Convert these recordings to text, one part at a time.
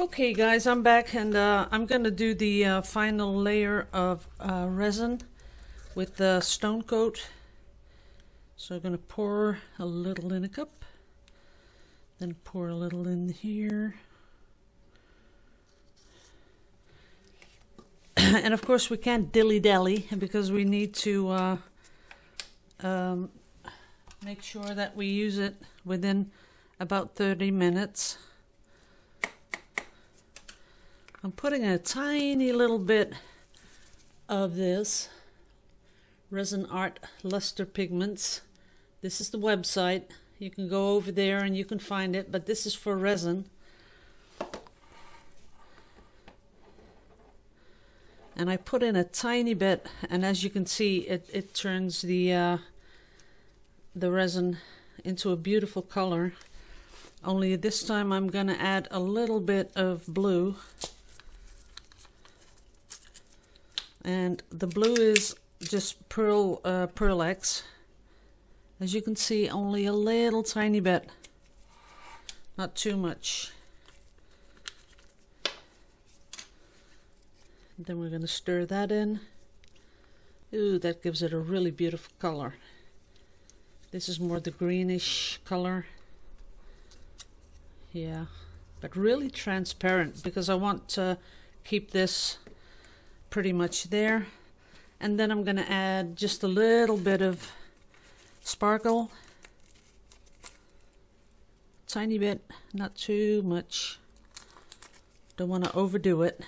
Okay guys, I'm back and I'm gonna do the final layer of resin with the stone coat. So I'm gonna pour a little in a cup, then pour a little in here. And of course we can't dilly-dally because we need to make sure that we use it within about 30 minutes. I'm putting a tiny little bit of this Resin Art Luster Pigments. This is the website. You can go over there and you can find it, but this is for resin. And I put in a tiny bit, and as you can see, it turns the resin into a beautiful color. Only this time I'm gonna add a little bit of blue. And the blue is just Pearl X. As you can see, only a little tiny bit, not too much. Then we're going to stir that in. Ooh, that gives it a really beautiful color. This is more the greenish color. Yeah, but really transparent because I want to keep this pretty much there. And then I'm going to add just a little bit of sparkle. Tiny bit, not too much. Don't want to overdo it.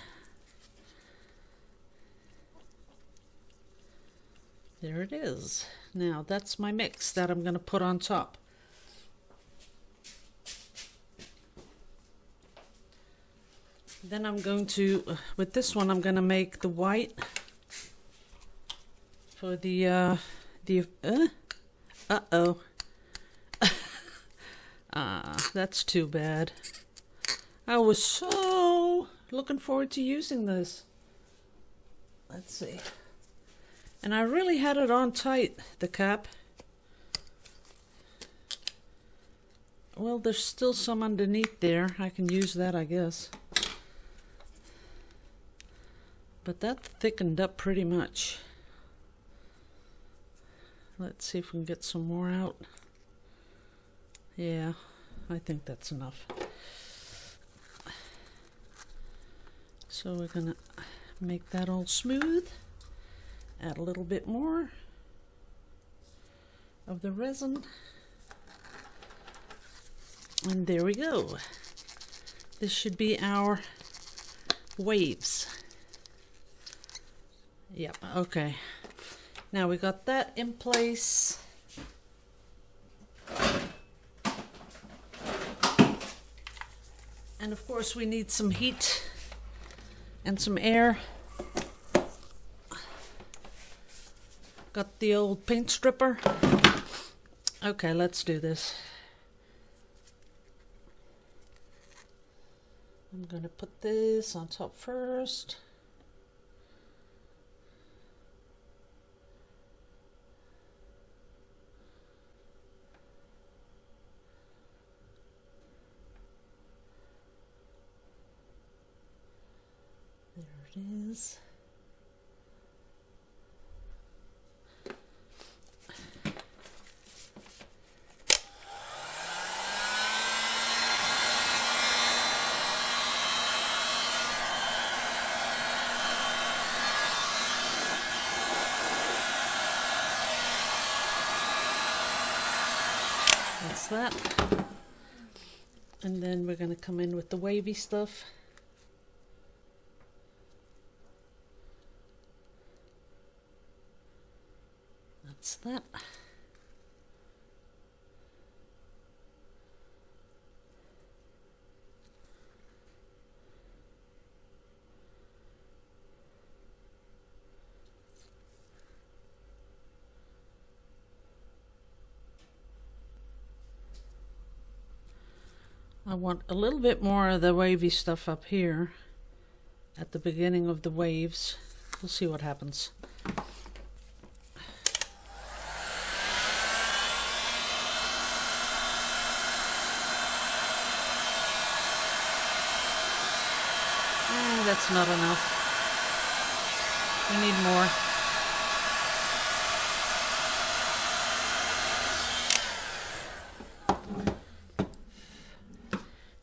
There it is. Now that's my mix that I'm going to put on top. Then I'm going to, with this one, I'm going to make the white for the uh-oh. That's too bad. I was so looking forward to using this. Let's see. And I really had it on tight, the cap. Well, there's still some underneath there. I can use that, I guess. But that thickened up pretty much. Let's see if we can get some more out. Yeah, I think that's enough. So we're gonna make that all smooth. Add a little bit more of the resin. And there we go. This should be our waves. Yep, okay. Now we got that in place. And of course we need some heat and some air. Got the old paint stripper. Okay, let's do this. I'm gonna put this on top first. There it is. That's that. And then we're going to come in with the wavy stuff. That's that. I want a little bit more of the wavy stuff up here at the beginning of the waves. We'll see what happens. that's not enough. We need more.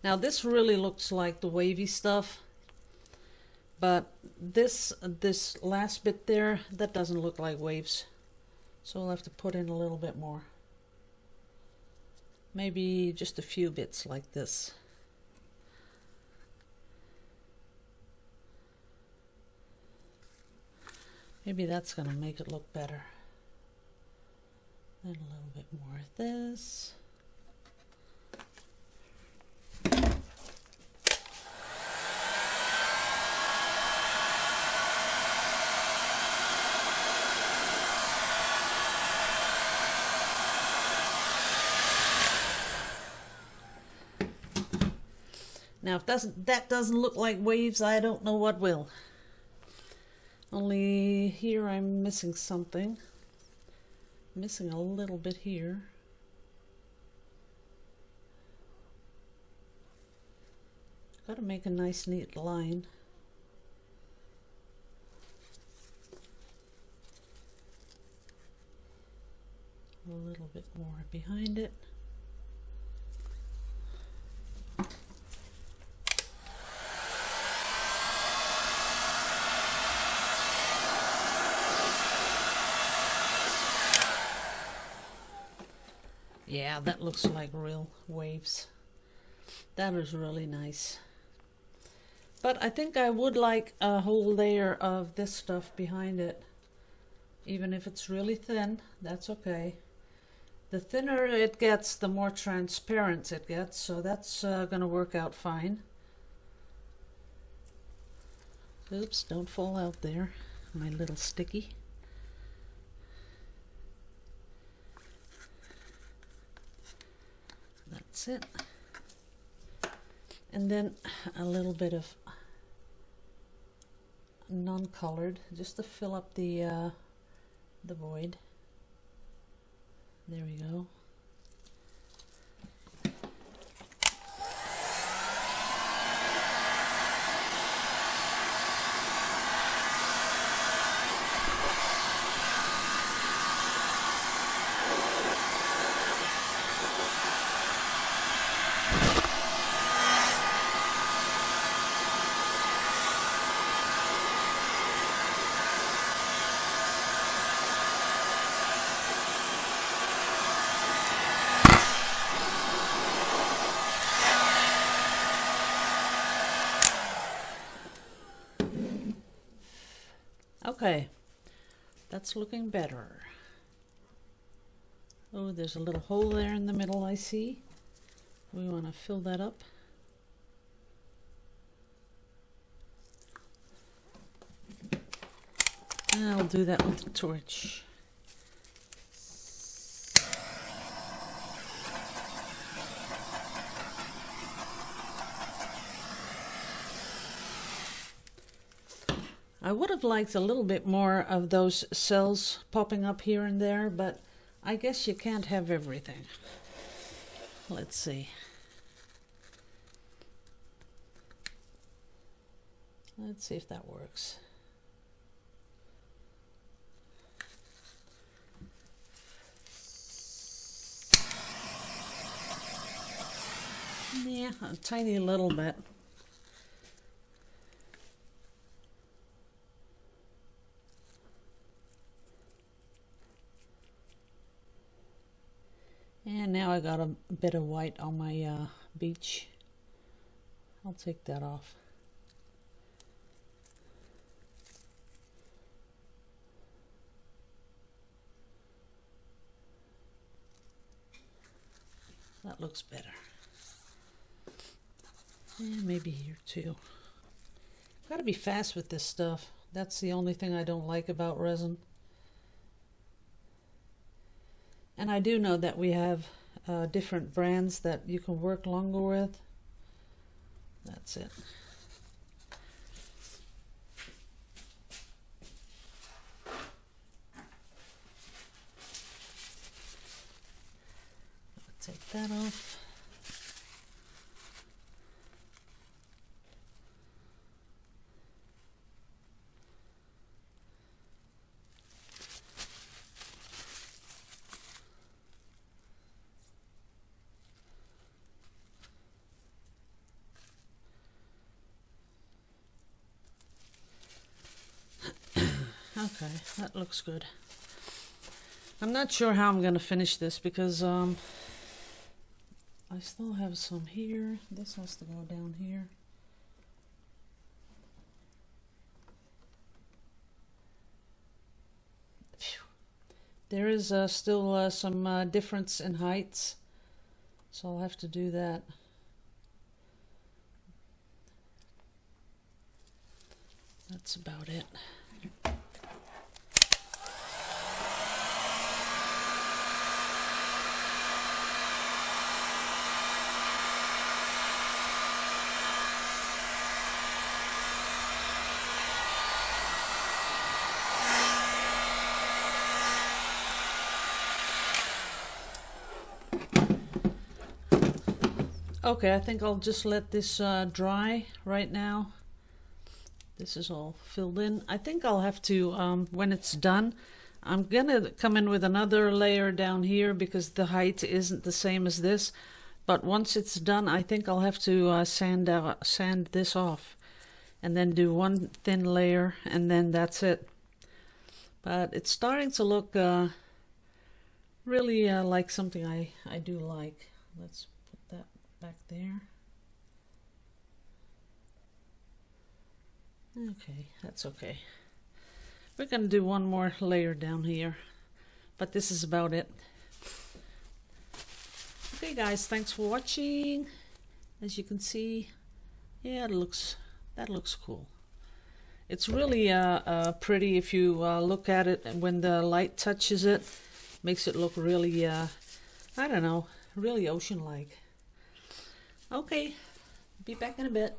Now this really looks like the wavy stuff, but this last bit there, that doesn't look like waves. So we'll have to put in a little bit more. Maybe just a few bits like this. Maybe that's going to make it look better. Then a little bit more of this. Now if that doesn't look like waves, I don't know what will. Only here I'm missing something. Missing a little bit here. Gotta make a nice neat line. A little bit more behind it. Yeah, that looks like real waves. That is really nice. But I think I would like a whole layer of this stuff behind it. Even if it's really thin, that's okay. The thinner it gets, the more transparent it gets, so that's gonna work out fine. Oops, don't fall out there, my little sticky. That's it. And then a little bit of non-colored, just to fill up the void. There we go. Okay, that's looking better. Oh, there's a little hole there in the middle, I see. We want to fill that up. I'll do that with the torch. I would have liked a little bit more of those cells popping up here and there, but I guess you can't have everything. Let's see. Let's see if that works. Yeah, a tiny little bit. And now I got a bit of white on my beach. I'll take that off. That looks better. And maybe here too. Gotta be fast with this stuff. That's the only thing I don't like about resin. And I do know that we have different brands that you can work longer with. That's it. I'll take that off. Okay, that looks good. I'm not sure how I'm going to finish this because I still have some here. This has to go down here. Phew. There is still some difference in heights, so I'll have to do that. That's about it. Okay, I think I'll just let this dry right now. This is all filled in. I think I'll have to, when it's done, I'm gonna come in with another layer down here because the height isn't the same as this. But once it's done, I think I'll have to sand this off and then do one thin layer and then that's it. But it's starting to look really like something I do like. Let's put that back there. Okay, that's okay. We're going to do one more layer down here, but this is about it. Okay guys, thanks for watching. As you can see, yeah, that looks cool. It's really pretty if you look at it and when the light touches it. Makes it look really, I don't know, really ocean-like. Okay, be back in a bit.